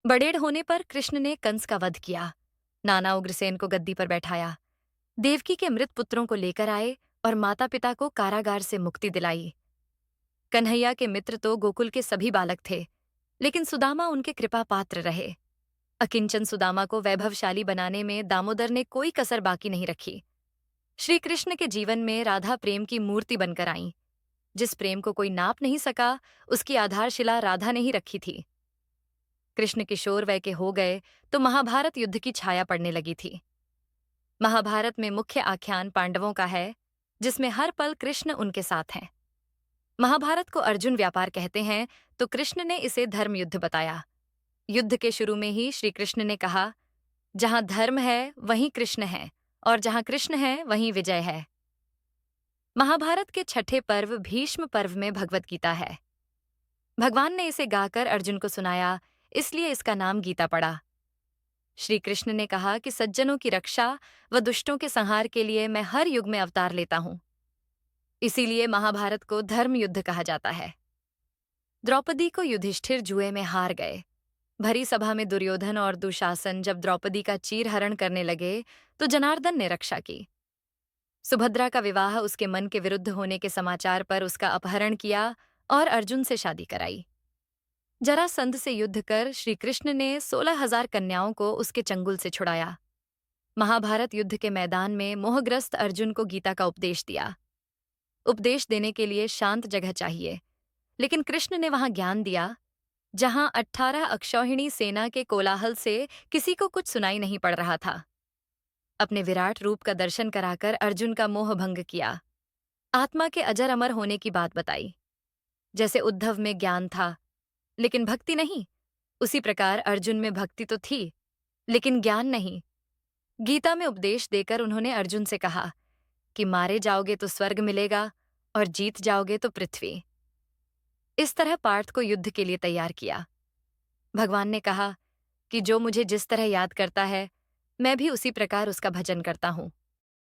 बड़ेड़ होने पर कृष्ण ने कंस का वध किया, नाना उग्रसेन को गद्दी पर बैठाया, देवकी के मृत पुत्रों को लेकर आए और माता पिता को कारागार से मुक्ति दिलाई। कन्हैया के मित्र तो गोकुल के सभी बालक थे, लेकिन सुदामा उनके कृपा पात्र रहे। अकिंचन सुदामा को वैभवशाली बनाने में दामोदर ने कोई कसर बाकी नहीं रखी। श्री कृष्ण के जीवन में राधा प्रेम की मूर्ति बनकर आईं। जिस प्रेम को कोई नाप नहीं सका, उसकी आधारशिला राधा ने ही रखी थी। कृष्ण किशोर वय के हो गए तो महाभारत युद्ध की छाया पड़ने लगी थी। महाभारत में मुख्य आख्यान पांडवों का है, जिसमें हर पल कृष्ण उनके साथ हैं। महाभारत को अर्जुन व्यापार कहते हैं, तो कृष्ण ने इसे धर्म युद्ध बताया। युद्ध के शुरू में ही श्री कृष्ण ने कहा, जहां धर्म है वहीं कृष्ण है, और जहां कृष्ण है वहीं विजय है। महाभारत के छठे पर्व भीष्म पर्व में भगवत गीता है। भगवान ने इसे गाकर अर्जुन को सुनाया, इसलिए इसका नाम गीता पड़ा। श्री कृष्ण ने कहा कि सज्जनों की रक्षा व दुष्टों के संहार के लिए मैं हर युग में अवतार लेता हूं। इसीलिए महाभारत को धर्म युद्ध कहा जाता है। द्रौपदी को युधिष्ठिर जुए में हार गए। भरी सभा में दुर्योधन और दुशासन जब द्रौपदी का चीरहरण करने लगे, तो जनार्दन ने रक्षा की। सुभद्रा का विवाह उसके मन के विरुद्ध होने के समाचार पर उसका अपहरण किया और अर्जुन से शादी कराई। जरासंध से युद्ध कर श्री कृष्ण ने 16,000 कन्याओं को उसके चंगुल से छुड़ाया। महाभारत युद्ध के मैदान में मोहग्रस्त अर्जुन को गीता का उपदेश दिया। उपदेश देने के लिए शांत जगह चाहिए, लेकिन कृष्ण ने वहां ज्ञान दिया, जहां 18 अक्षौहिणी सेना के कोलाहल से किसी को कुछ सुनाई नहीं पड़ रहा था। अपने विराट रूप का दर्शन कराकर अर्जुन का मोह भंग किया। आत्मा के अजर अमर होने की बात बताई। जैसे उद्धव में ज्ञान था, लेकिन भक्ति नहीं, उसी प्रकार अर्जुन में भक्ति तो थी, लेकिन ज्ञान नहीं। गीता में उपदेश देकर उन्होंने अर्जुन से कहा कि मारे जाओगे तो स्वर्ग मिलेगा और जीत जाओगे तो पृथ्वी। इस तरह पार्थ को युद्ध के लिए तैयार किया। भगवान ने कहा कि जो मुझे जिस तरह याद करता है, मैं भी उसी प्रकार उसका भजन करता हूं।